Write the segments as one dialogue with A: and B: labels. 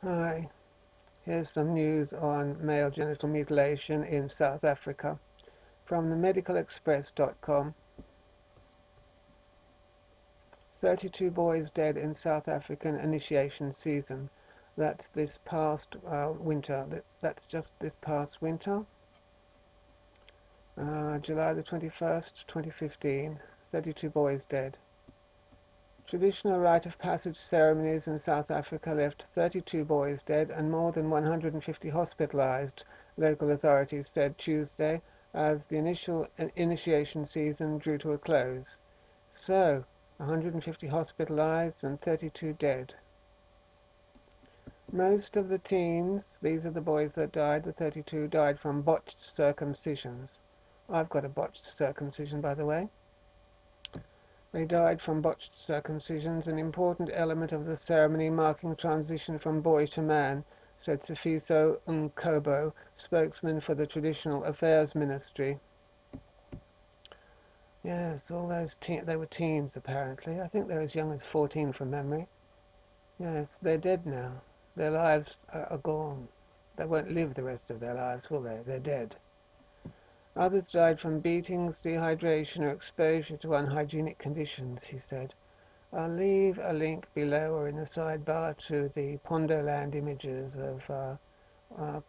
A: Hi, here's some news on male genital mutilation in South Africa from the medicalexpress.com. 32 boys dead in South African initiation season. That's this past winter. That's just this past winter. July the 21st, 2015. 32 boys dead. Traditional rite of passage ceremonies in South Africa left 32 boys dead and more than 150 hospitalized, local authorities said Tuesday, as the initial initiation season drew to a close. So, 150 hospitalized and 32 dead. Most of the teens, these are the boys that died, the 32, died from botched circumcisions. I've got a botched circumcision, by the way. They died from botched circumcisions, an important element of the ceremony marking transition from boy to man, said Sifiso Nkobo, spokesman for the Traditional Affairs Ministry. Yes, all those they were teens, apparently. I think they're as young as 14 from memory. Yes, they're dead now. Their lives are gone. They won't live the rest of their lives, will they? They're dead. Others died from beatings, dehydration, or exposure to unhygienic conditions, he said. I'll leave a link below or in the sidebar to the Pondoland images of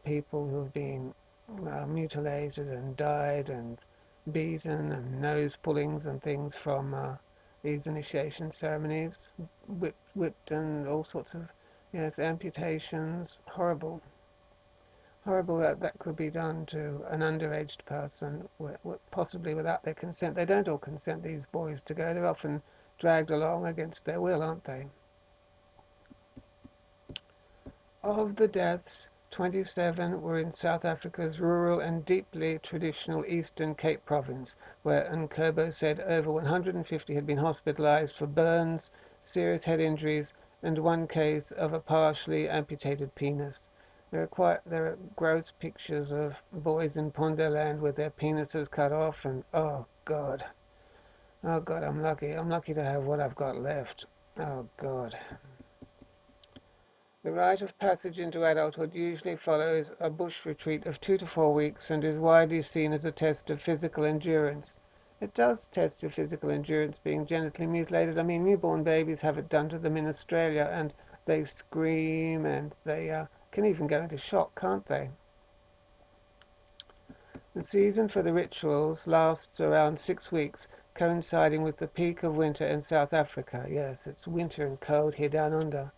A: people who have been mutilated and died and beaten, and nose pullings and things from these initiation ceremonies, whipped and all sorts of, yes, amputations. Horrible. Horrible that that could be done to an underage person, possibly without their consent. They don't all consent, these boys, to go. They're often dragged along against their will, aren't they? Of the deaths, 27 were in South Africa's rural and deeply traditional Eastern Cape Province, where Nkobo said over 150 had been hospitalized for burns, serious head injuries, and one case of a partially amputated penis. There are gross pictures of boys in Pondoland with their penises cut off, and oh God, I'm lucky. I'm lucky to have what I've got left. Oh God. The rite of passage into adulthood usually follows a bush retreat of 2 to 4 weeks and is widely seen as a test of physical endurance. It does test your physical endurance being genitally mutilated. I mean, newborn babies have it done to them in Australia, and they scream and they can even go into shock, can't they? The season for the rituals lasts around 6 weeks, coinciding with the peak of winter in South Africa. Yes, it's winter and cold here down under.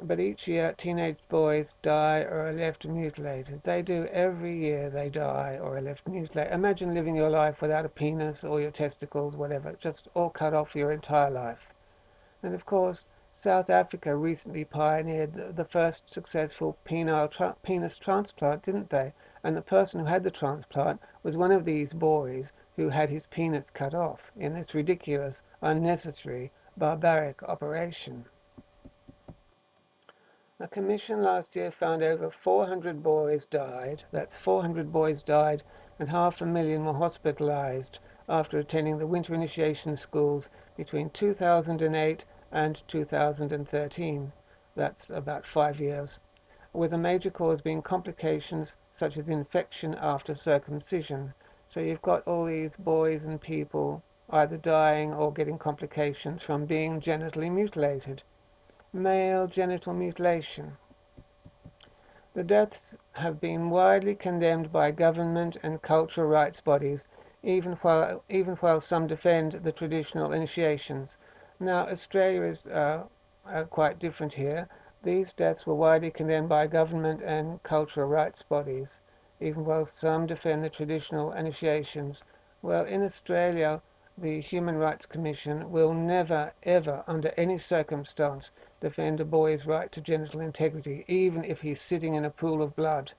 A: But each year teenage boys die or are left mutilated. They do every year. They die or are left mutilated. Imagine living your life without a penis or your testicles, whatever, just all cut off your entire life. And of course, South Africa recently pioneered the first successful penis transplant, didn't they? And the person who had the transplant was one of these boys who had his penis cut off in this ridiculous, unnecessary, barbaric operation. A commission last year found over 400 boys died. That's 400 boys died, and 500,000 were hospitalized after attending the winter initiation schools between 2008 and 2013. That's about 5 years. With a major cause being complications such as infection after circumcision. So you've got all these boys and people either dying or getting complications from being genitally mutilated. Male genital mutilation. The deaths have been widely condemned by government and cultural rights bodies, even while some defend the traditional initiations. Now, Australia is quite different here. These deaths were widely condemned by government and cultural rights bodies, even while some defend the traditional initiations. Well, in Australia, the Human Rights Commission will never, ever, under any circumstance, defend a boy's right to genital integrity, even if he's sitting in a pool of blood.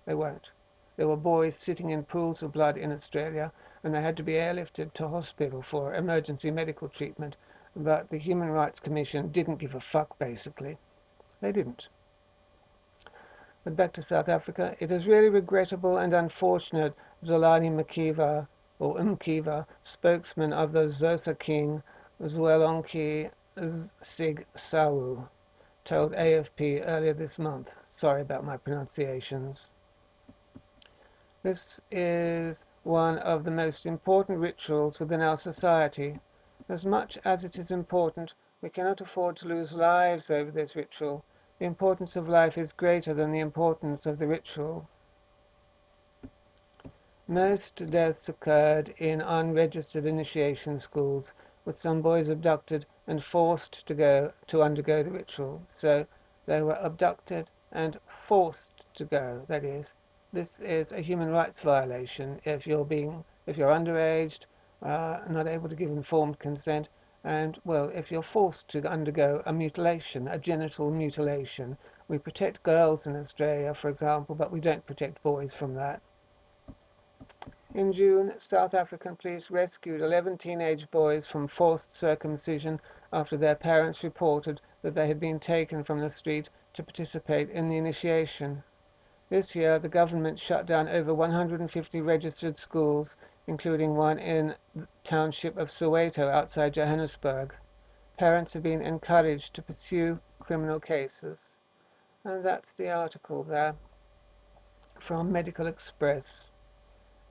A: They won't. There were boys sitting in pools of blood in Australia, and they had to be airlifted to hospital for emergency medical treatment. But the Human Rights Commission didn't give a fuck, basically. They didn't. But back to South Africa. It is really regrettable and unfortunate, Zolani Mkiva, or Mkiva, spokesman of the Xhosa King, Zwelonke Sig Sawu, told AFP earlier this month. Sorry about my pronunciations. This is one of the most important rituals within our society. As much as it is important, we cannot afford to lose lives over this ritual. The importance of life is greater than the importance of the ritual. Most deaths occurred in unregistered initiation schools, with some boys abducted and forced to undergo the ritual. So they were abducted and forced to go. That is, this is a human rights violation if you're underage, not able to give informed consent, and well, if you're forced to undergo a mutilation, a genital mutilation. We protect girls in Australia, for example, but we don't protect boys from that. In June, South African police rescued 11 teenage boys from forced circumcision after their parents reported that they had been taken from the street to participate in the initiation. This year, the government shut down over 150 registered schools, including one in the township of Soweto outside Johannesburg. Parents have been encouraged to pursue criminal cases. And that's the article there from Medical Express.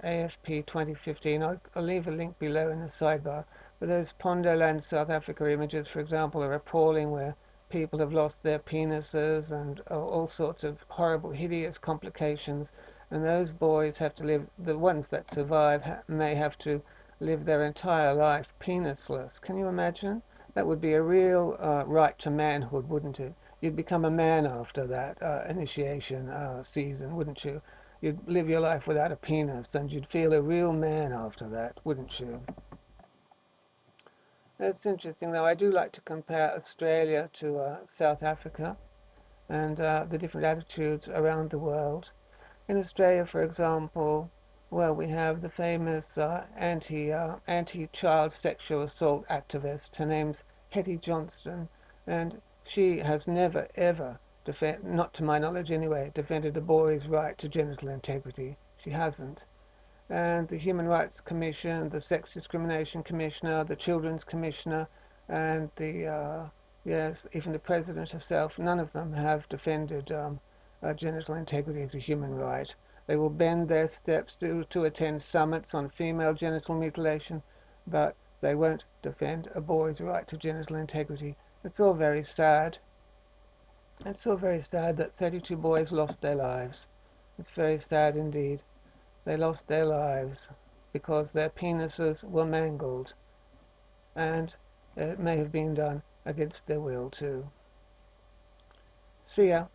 A: AFP 2015. I'll leave a link below in the sidebar. But those Pondoland, South Africa images, for example, are appalling, where people have lost their penises and all sorts of horrible, hideous complications. And those boys have to live, the ones that survive may have to live their entire life penisless. Can you imagine? That would be a real right to manhood, wouldn't it? You'd become a man after that initiation season, wouldn't you? You'd live your life without a penis, and you'd feel a real man after that, wouldn't you? It's interesting, though. I do like to compare Australia to South Africa and the different attitudes around the world. In Australia, for example, well, we have the famous anti-child sexual assault activist. Her name's Hetty Johnston, and she has never, ever not to my knowledge anyway, defended a boy's right to genital integrity. She hasn't. And the Human Rights Commission, the Sex Discrimination Commissioner, the Children's Commissioner, and yes, even the President herself, none of them have defended genital integrity as a human right. They will bend their steps to attend summits on female genital mutilation, but they won't defend a boy's right to genital integrity. It's all very sad. It's so very sad that 32 boys lost their lives. It's very sad indeed. They lost their lives because their penises were mangled, and it may have been done against their will too. See ya.